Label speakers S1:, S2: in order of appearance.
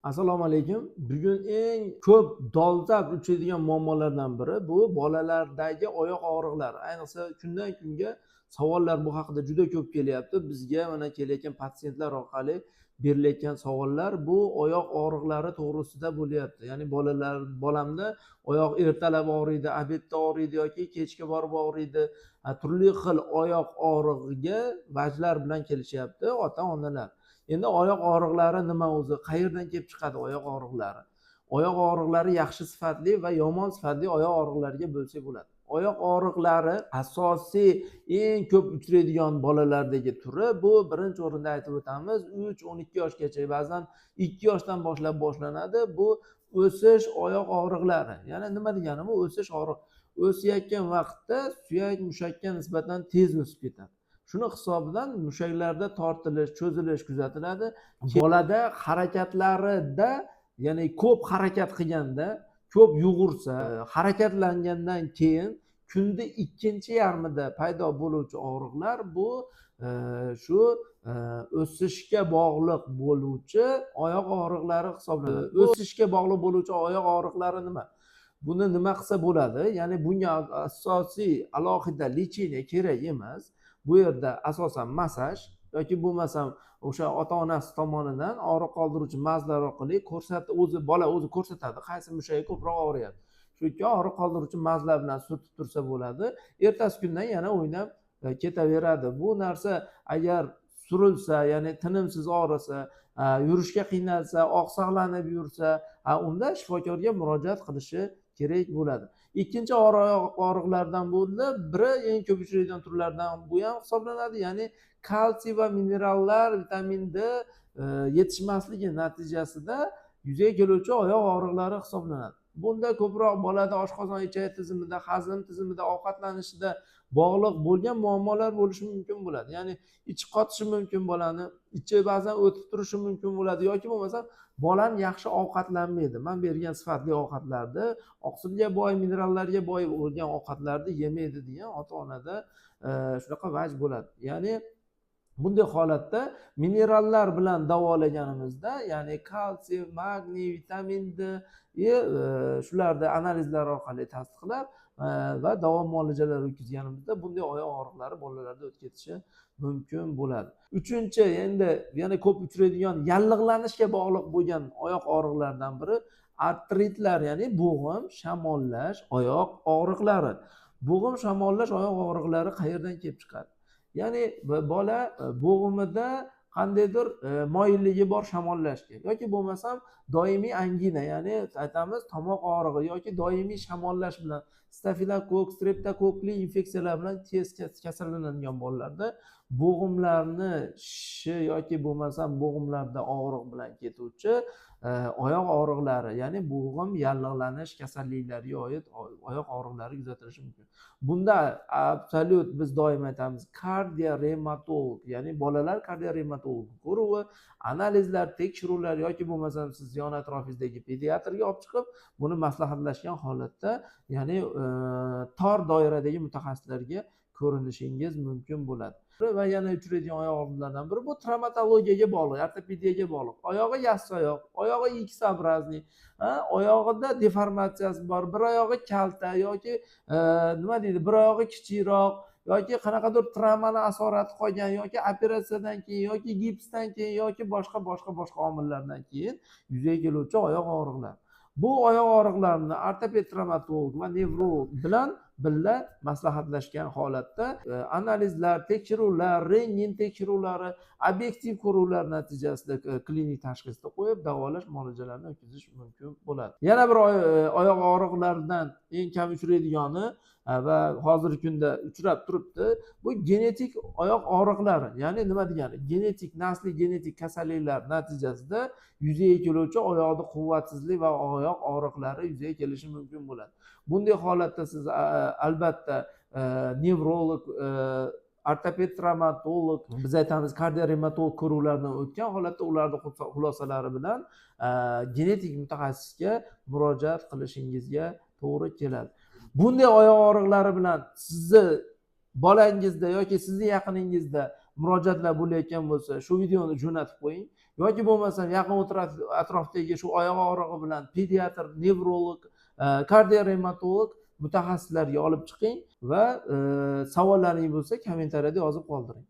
S1: Assalomu alaykum. Bugun eng ko'p dolzarb uchraydigan muammolardan biri bu bolalardagi oyoq og'riqlari. Ayniqsa kundan kunga savollar bu haqida juda ko'p kelyapti. Bizga mana kelayotgan patsientlar orqali berilayotgan savollar bu oyoq og'riqlari to'g'risida bo'lyapti. Ya'ni bolamda oyoq ertalab og'riydi, obedda og'riydi yoki kechga borib og'riydi. Turli xil oyoq og'rig'iga vajlar bilan kelishyapti ota-onalar. Endi oyoq og'riqlari nima o'zi? Qayerdan kelib chiqadi oyoq og'riqlari? Oyoq og'riqlari yaxshi sifatli va yomon sifatli oyoq og'riqlariga bo'lsak bo'ladi. Oyoq og'riqlari asosiy eng ko'p uchraydigan bolalardagi turi bu birinchi o'rinda aytib o'tamiz 3-12 yoshgacha, ba'zan 2 yoshdan boshlab boshlanadi. Bu o'sish oyoq og'riqlari. Ya'ni nima degani bu o'sish og'riq? O'sayotgan vaqtda suyak mushakka nisbatan tez o'sib ketadi. Shuni hisobidan mushaklarda tortilish, cho'zilish kuzatiladi. Bolada harakatlarida, ya'ni ko'p harakat qilganda, ko'p yugursa, harakatlangandan keyin kunda ikkinchi yarmida paydo bo'luvchi og'riqlar bu shu o'sishga bog'liq bo'luvchi oyoq og'riqlari hisoblanadi. O'sishga bog'liq bo'luvchi oyoq og'riqlari nima? Buni nima qilsa bo'ladi? Ya'ni bunga asosiy alohida lecheniya kerak emas. Bu yerda asosan massaj yoki bo'lmasam o'sha ota-onasi tomonidan og'riq qoldiruvchi mazlar orqali bola o'zi ko'rsatadi qaysi mushagi ko'proq og'riyapti. Shu yerga og'riq qoldiruvchi mazlar bilan surtib tursa bo'ladi. Ertasi kundan yana o'ynab ketaveradi. Bu narsa agar surilsa, ya'ni tinimsiz og'risa, yurishga qiynalsa, oqsoqlanib yursa, unda shifokorga murojaat qilishi kerak bo'ladi. Ikkinchi oyoq og'riqlaridan bo'ldi, biri eng ko'p uchraydigan turlardan bu ham hisoblanadi. Ya'ni kalsiy va minerallar, vitamin D yetishmasligi natijasida yuzaga keluvchi oyoq og'riqlari hisoblanadi. Bunda ko'proq bolada oshqozon ichak tizimida, hazm tizimida, ovqatlanishida bog'liq bo'lgan muammolar bo'lishi mumkin bo'ladi. Ya'ni ichi qotishi mumkin bolani, ichi ba'zan o'tib turishi mumkin bo'ladi yoki bo'lmasa bolam yaxshi ovqatlanmaydi. Men bergan sifatli ovqatlarni, oqsilga boy, minerallarga boy bo'lgan ovqatlarni yemaydi degan ota-onada shunaqa vaj bo'ladi. Ya'ni bunday holatda minerallar bilan davolaganimizda, ya'ni kalsiy, magniy, vitamin D shularni analizlar orqali tasdiqlab va davo muolajalari o'tkazganimizda bunday oyoq og'riqlari bolalarda o'tib ketishi mumkin bo'ladi. Uchinchi, endi yana ko'p uchraydigan yallig'lanishga bog'liq bo'lgan oyoq og'riqlaridan biri artritlar, ya'ni bo'g'im, shamollash oyoq og'riqlari. Bo'g'im, shamollash oyoq og'riqlari qayerdan kelib chiqadi? Ya'ni bola bo'g'imida qandaydir moyilligi bor shamollashga yoki bo'lmasam doimiy angina, ya'ni aytamiz tomoq og'rig'i yoki doimiy shamollash bilan stafilokokk, streptokokli infeksiyalar bilan tez kasallanadigan bolalarda bo'g'imlarni shishi yoki bo'lmasam bo'g'imlarda og'riq bilan ketuvchi oyoq og'riqlari, ya'ni bo'g'im yallig'lanish kasalliklariga oid oyoq og'riqlari kuzatilishi mumkin. Bunda absolyut biz doim aytamiz kardiorevmatolog, ya'ni bolalar kardiorevmatolog guruhi analizlar, tekshiruvlar yoki bo'lmasam siz yon atrofingizdagi pediatrga olib chiqib buni maslahatlashgan holatda, ya'ni tor doiradagi mutaxassislarga ko'rinishingiz mumkin bo'ladi. Va yana uchraydigan oyoq og'riqlaridan biri bu travmatologiyaga bog'liq, ortopediyaga bog'liq. Oyog'i yassi oyoq, oyog'i X-obrazniy, oyog'ida deformatsiyasi bor, bir oyog'i kalta yoki nima deydi, bir oyog'i kichikroq yoki qanaqadir travmani asorati qolgan yoki operatsiyadan keyin yoki gipsdan keyin yoki boshqa omillardan keyin yuzaga keluvchi oyoq og'riqlari. Bu oyoq og'riqlarini ortoped, travmatolog va nevrolog bilan birga maslahatlashgan holatda analizlar, tekshiruvlar, rentgen tekshiruvlari, obyektiv ko'ruvlar natijasida klinik tashxisni qo'yib davolash muolajalarini o'tkazish mumkin bo'ladi. Yana bir oyoq og'riqlaridan eng kam uchraydigani va hozirgi kunda uchrab turibdi, bu genetik oyoq og'riqlari. Ya'ni nima degani? Genetik, nasliy genetik kasalliklar natijasida yuzaga keluvchi oyoqda quvvatsizlik va oyoq og'riqlari yuzaga kelishi mumkin bo'ladi. Bunday holatda siz albatta nevrolog, ortoped, travmatolog, biz aytamiz kardiorevmatolog ko'ruvlaridan o'tgan holatda ularning xulosalari bilan genetik mutaxassisga murojaat qilishingizga to'g'ri keladi. Bunday oyoq og'riqlari bilan sizni bolangizda yoki sizni yaqiningizda murojaatlar bo'layotgan bo'lsa, shu videoni jo'natib qo'ying yoki bo'lmasam yaqin atrofdagi shu oyoq og'rig'i bilan pediatr, nevrolog, kardiorematolog mutaxassislarga olib chiqing va savollaringiz bo'lsa kommentariyada yozib qoldiring.